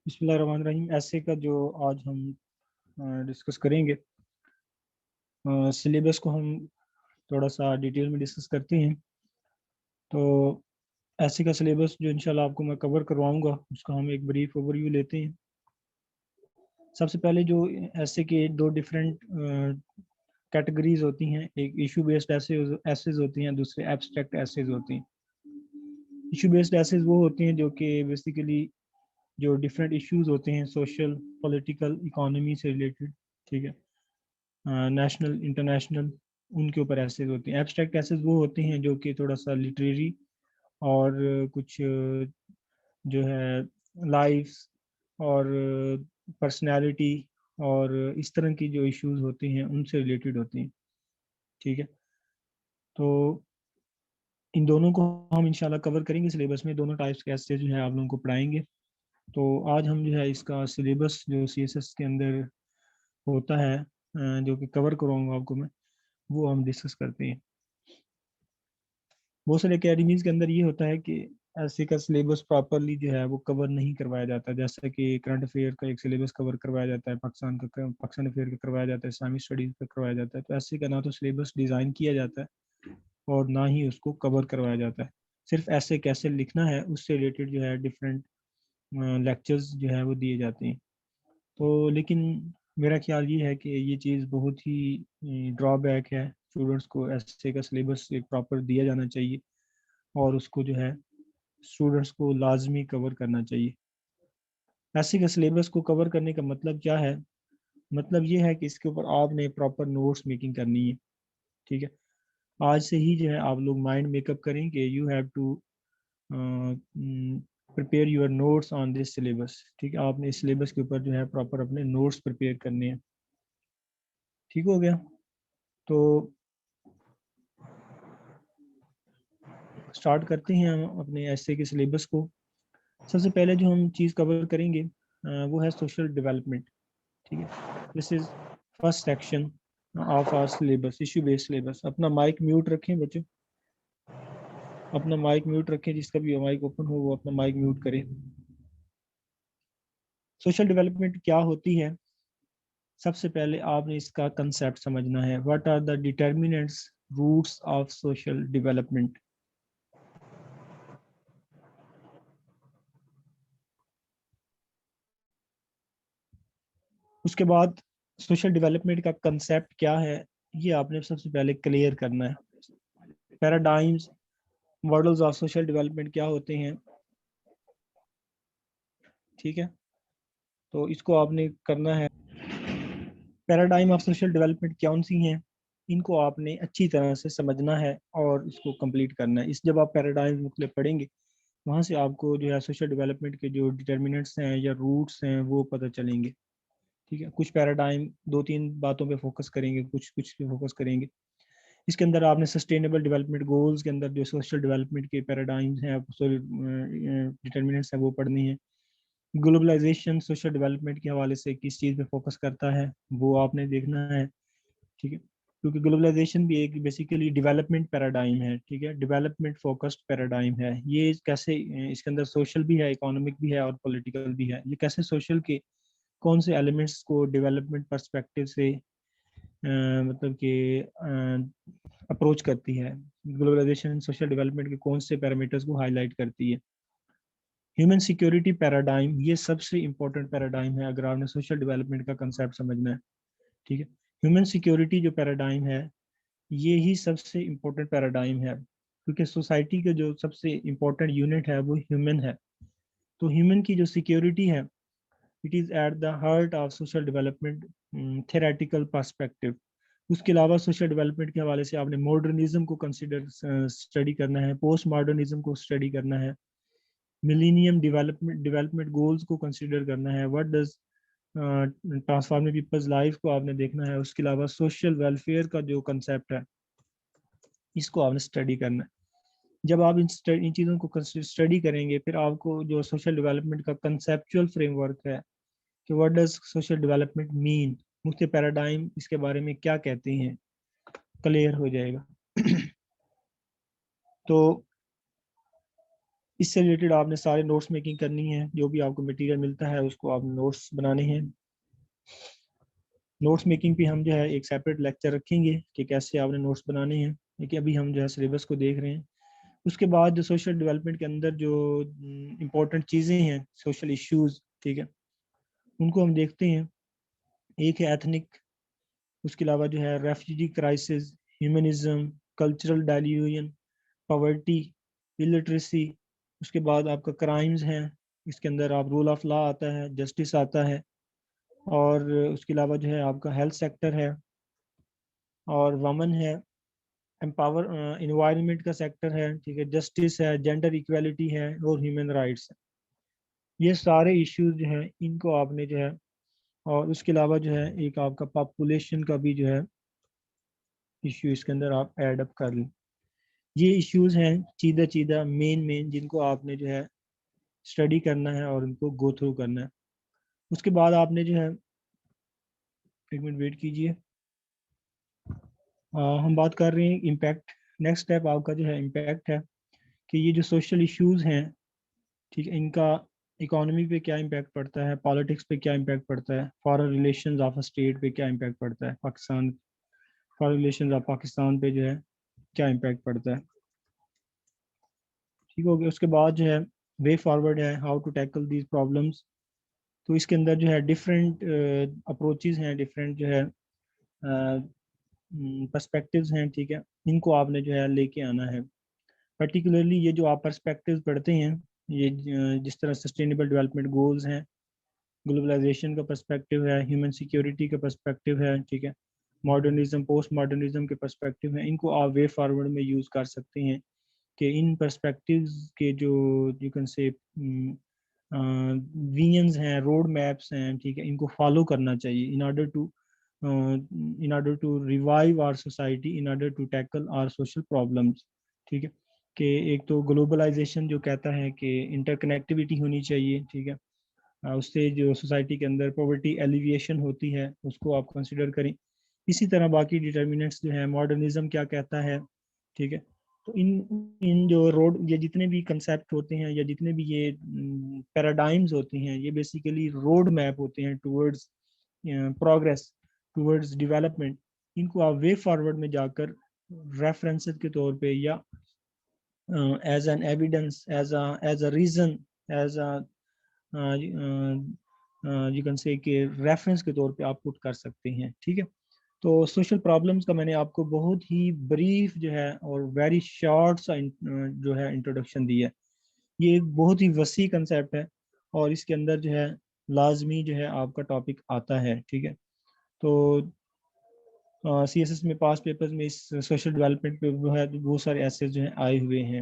بسم اللہ الرحمن الرحیم. ایسے کا جو آج ہم ڈسکس کریں گے، سلیبس کو ہم تھوڑا سا ڈیٹیل میں ڈسکس کرتے ہیں. تو ایسے کا سلیبس جو انشاءاللہ آپ کو میں کور کرواؤں گا، اس کا ہم ایک بریف اوور ویو لیتے ہیں. سب سے پہلے جو ایسے کے دو ڈفرینٹ کیٹیگریز ہوتی ہیں، ایک ایشو بیسڈ ایسیز ہوتی ہیں، دوسرے ایبسٹریکٹ ایسیز ہوتی ہیں. ایشو بیسڈ ایسیز وہ ہوتی ہیں جو کہ بیسیکلی جو ڈفرینٹ ایشوز ہوتے ہیں، سوشل، پولیٹیکل، اکانومی سے ریلیٹڈ، ٹھیک ہے، نیشنل، انٹرنیشنل، ان کے اوپر ایسیز ہوتے ہیں. ایبسٹریکٹ ایسیز وہ ہوتے ہیں جو کہ تھوڑا سا لٹریری اور کچھ جو ہے لائف اور پرسنالٹی اور اس طرح کی جو ایشوز ہوتے ہیں ان سے ریلیٹڈ ہوتے ہیں. ٹھیک ہے، تو ان دونوں کو ہم انشاءاللہ کور کریں گے سلیبس میں. دونوں ٹائپس کے ایسے جو ہے آپ لوگوں کو پڑھائیں گے. تو آج ہم جو ہے اس کا سلیبس جو سی ایس ایس کے اندر ہوتا ہے، جو کہ کور کراؤں گا آپ کو میں، وہ ہم ڈسکس کرتے ہیں. بہت سارے اکیڈمیز کے اندر یہ ہوتا ہے کہ ایسے کا سلیبس پراپرلی جو ہے وہ کور نہیں کروایا جاتا. جیسا کہ کرنٹ افیئر کا ایک سلیبس کور کروایا جاتا ہے، پاکستان افیئر کا کروایا جاتا ہے، اسلامی اسٹڈیز کا کروایا جاتا ہے. تو ایسے کا نہ تو سلیبس ڈیزائن کیا جاتا ہے اور نہ ہی اس کو کور کروایا جاتا ہے. صرف ایسے کیسے لکھنا ہے اس سے ریلیٹڈ جو ہے ڈفرینٹ لیکچرز جو ہے وہ دیے جاتے ہیں. تو لیکن میرا خیال یہ ہے کہ یہ چیز بہت ہی ڈرا بیک ہے. اسٹوڈنٹس کو ایسے کا سلیبس ایک پراپر دیا جانا چاہیے اور اس کو جو ہے اسٹوڈنٹس کو لازمی کور کرنا چاہیے. ایسے کا سلیبس کو کور کرنے کا مطلب کیا ہے؟ مطلب یہ ہے کہ اس کے اوپر آپ نے پراپر نوٹس میکنگ کرنی ہے. ٹھیک ہے، آج سے ہی جو ہے آپ لوگ مائنڈ میک اپ کریں کہ you have to prepare your notes on this syllabus. ٹھیک ہے، آپ نے اس سلیبس کے اوپر جو ہے پراپر اپنے نوٹس پریپیئر کرنے ہیں. ٹھیک ہو گیا؟ تو اسٹارٹ کرتے ہیں ہم اپنے ایسے کے سلیبس کو. سب سے پہلے جو ہم چیز کور کریں گے وہ ہے سوشل ڈیولپمنٹ. ٹھیک ہے، this is first section of our syllabus, issue based syllabus. اپنا مائک میوٹ رکھیں بچے، اپنا مائک میوٹ رکھیں. جس کا بھی مائک اوپن ہو وہ اپنا مائک میوٹ کرے. سوشل ڈیولپمنٹ کیا ہوتی ہے؟ سب سے پہلے آپ نے اس کا کنسیپٹ سمجھنا ہے. What are the determinants, roots of social development. اس کے بعد سوشل ڈیولپمنٹ کا کنسیپٹ کیا ہے یہ آپ نے سب سے پہلے کلیئر کرنا ہے. Paradigms, models of social development کیا ہوتے ہیں. ٹھیک ہے، تو اس کو آپ نے کرنا ہے. پیراڈائم آف سوشل ڈیولپمنٹ کون سی ہیں، ان کو آپ نے اچھی طرح سے سمجھنا ہے اور اس کو کمپلیٹ کرنا ہے. اس جب آپ پیراڈائم مختلف پڑھیں گے وہاں سے آپ کو جو ہے سوشل ڈیولپمنٹ کے جو ڈٹرمنٹس ہیں یا روٹس ہیں وہ پتہ چلیں گے. ٹھیک ہے، کچھ پیراڈائم 2-3 باتوں پہ فوکس کریں گے، کچھ پہ فوکس کریں گے. اس کے اندر آپ نے سسٹینیبل ڈیولپمنٹ گولز کے اندر جو سوشل ڈیولپمنٹ کے پیراڈائمز ہیں، ڈٹرمنٹس ہیں، وہ پڑھنی ہیں. گلوبلائزیشن سوشل ڈیولپمنٹ کے حوالے سے کس چیز پہ فوکس کرتا ہے وہ آپ نے دیکھنا ہے. ٹھیک ہے، کیونکہ گلوبلائزیشن بھی ایک بیسیکلی ڈیولپمنٹ پیراڈائم ہے. ٹھیک ہے، ڈیولپمنٹ فوکسڈ پیراڈائم ہے. یہ کیسے اس کے اندر سوشل بھی ہے، اکانومک بھی ہے اور پولیٹیکل بھی ہے. یہ کیسے سوشل کے کون سے ایلیمنٹس کو ڈیولپمنٹ پرسپیکٹیو سے مطلب کہ اپروچ کرتی ہے. گلوبلائزیشن سوشل ڈیولپمنٹ کے کون سے پیرامیٹرز کو ہائی لائٹ کرتی ہے. ہیومن سیکیورٹی پیراڈائم یہ سب سے امپورٹنٹ پیراڈائم ہے اگر آپ نے سوشل ڈیولپمنٹ کا کنسیپٹ سمجھنا ہے. ٹھیک ہے، ہیومن سیکیورٹی جو پیراڈائم ہے یہی سب سے امپورٹنٹ پیراڈائم ہے کیونکہ سوسائٹی کا جو سب سے امپورٹنٹ یونٹ ہے وہ ہیومن ہے. تو ہیومن کی جو سیکیورٹی ہے it is at the heart of social development theoretical perspective. اس کے علاوہ سوشل ڈیولپمنٹ کے حوالے سے آپ نے ماڈرنزم کو اسٹڈی کرنا ہے، پوسٹ ماڈرنزم کو اسٹڈی کرنا ہے، ملینیم ڈیولپمنٹ گولز کو کنسیڈر کرنا ہے. What does transforming people's life کو آپ نے دیکھنا ہے. اس کے علاوہ سوشل ویلفیئر کا جو کنسیپٹ ہے اس کو آپ نے اسٹڈی کرنا ہے. جب آپ ان چیزوں کو اسٹڈی کریں گے پھر آپ کو جو سوشل ڈیولپمنٹ کا کنسیپچول فریم ورک ہے کہ واٹ ڈز سوشل ڈیولپمنٹ مین، مختلف پیراڈائم اس کے بارے میں کیا کہتے ہیں، کلیئر ہو جائے گا. تو اس سے ریلیٹڈ آپ نے سارے نوٹس میکنگ کرنی ہے، جو بھی آپ کو مٹیریل ملتا ہے اس کو آپ نوٹس بنانے ہیں. نوٹس میکنگ پہ ہم جو ہے ایک سیپریٹ لیکچر رکھیں گے کہ کیسے آپ نے نوٹس بنانے ہیں، لیکن ابھی ہم جو ہے سلیبس کو دیکھ رہے ہیں. اس کے بعد جو سوشل ڈیولپمنٹ کے اندر جو امپورٹنٹ چیزیں ہیں، سوشل ایشوز، ٹھیک ہے، ان کو ہم دیکھتے ہیں. ایک ہے ایتھنک، اس کے علاوہ جو ہے refugee crisis, humanism, cultural dilution, poverty, illiteracy. اس کے بعد آپ کا کرائمز ہیں، اس کے اندر آپ رول آف لا آتا ہے، جسٹس آتا ہے، اور اس کے علاوہ جو ہے آپ کا ہیلتھ سیکٹر ہے، اور ومن ہے، امپاور انوائرمنٹ کا سیکٹر ہے، ٹھیک ہے، جسٹس ہے، جینڈر ایکویلٹی ہے، اور ہیومن رائٹس ہے. یہ سارے ایشوز جو ہیں ان کو آپ نے جو ہے، اور اس کے علاوہ جو ہے ایک آپ کا پاپولیشن کا بھی جو ہے ایشو اس کے اندر آپ ایڈ اپ کر لیں. یہ ایشوز ہیں چیدہ مین جن کو آپ نے جو ہے اسٹڈی کرنا ہے اور ان کو گو تھرو کرنا ہے. اس کے بعد آپ نے جو ہے، ایک منٹ ویٹ کیجئے، ہم بات کر رہے ہیں امپیکٹ. نیکسٹ اسٹیپ آپ کا جو ہے امپیکٹ ہے کہ یہ جو سوشل ایشوز ہیں، ٹھیک ہے، ان کا اکانومی پہ کیا امپیکٹ پڑتا ہے، پالیٹکس پہ کیا امپیکٹ پڑتا ہے، foreign relations of a state پہ کیا امپیکٹ پڑتا ہے، Pakistan foreign relations of Pakistan پہ جو ہے کیا امپیکٹ پڑتا ہے. ٹھیک ہو گیا. اس کے بعد جو ہے وے فارورڈ ہے، how to tackle these problems. تو اس کے اندر جو ہے ڈفرینٹ اپروچز ہیں، ڈفرینٹ جو ہے پرسپیکٹیوز ہیں، ٹھیک ہے، ان کو آپ نے جو ہے لے کے آنا ہے. پرٹیکولرلی یہ جو آپ پرسپیکٹیوز پڑھتے ہیں، یہ جس طرح سسٹینیبل ڈیولپمنٹ گولز ہیں، گلوبلائزیشن کا پرسپیکٹیو ہے، ہیومن سیکیورٹی کا پرسپیکٹیو ہے، ٹھیک ہے، ماڈرنزم، پوسٹ ماڈرنزم کے پرسپیکٹیو ہیں، ان کو آپ وے فارورڈ میں یوز کر سکتے ہیں کہ ان پرسپیکٹیوز کے جو یو کین سے ویژنز ہیں، روڈ میپس ہیں، ٹھیک ہے، ان کو فالو کرنا چاہیے in order to revive our society, in order to tackle our social problems. ٹھیک ہے، کہ ایک تو گلوبلائزیشن جو کہتا ہے کہ انٹر کنیکٹیویٹی ہونی چاہیے، ٹھیک ہے، اس سے جو سوسائٹی کے اندر پاورٹی ایلیویشن ہوتی ہے اس کو آپ کنسیڈر کریں. اسی طرح باقی ڈٹرمنٹس جو ہیں، ماڈرنزم کیا کہتا ہے، ٹھیک ہے. تو ان جو روڈ، یہ جتنے بھی کنسیپٹ ہوتے ہیں یا جتنے بھی یہ پیراڈائمز ہوتے ہیں، یہ بیسیکلی روڈ میپ ہوتے ہیں ٹورڈز پروگریس، ٹورڈز ڈیولپمنٹ. ان کو آپ وے فارورڈ میں جا کر ریفرنس کے طور پہ یا as an evidence, as a reason, as you can say کہ ریفرنس کے طور پہ آپ پٹ کر سکتے ہیں. ٹھیک ہے. تو سوشل پرابلمس کا میں نے آپ کو بہت ہی بریف جو ہے اور ویری شارٹ سا جو ہے انٹروڈکشن دی ہے. یہ ایک بہت ہی وسیع کنسیپٹ ہے اور اس کے اندر جو ہے لازمی جو ہے آپ کا ٹاپک آتا ہے. ٹھیک ہے. تو سی ایس ایس میں پاس پیپرز میں اس سوشل ڈیولپمنٹ پہ جو ہے بہت سارے ایسے جو ہیں آئے ہوئے ہیں.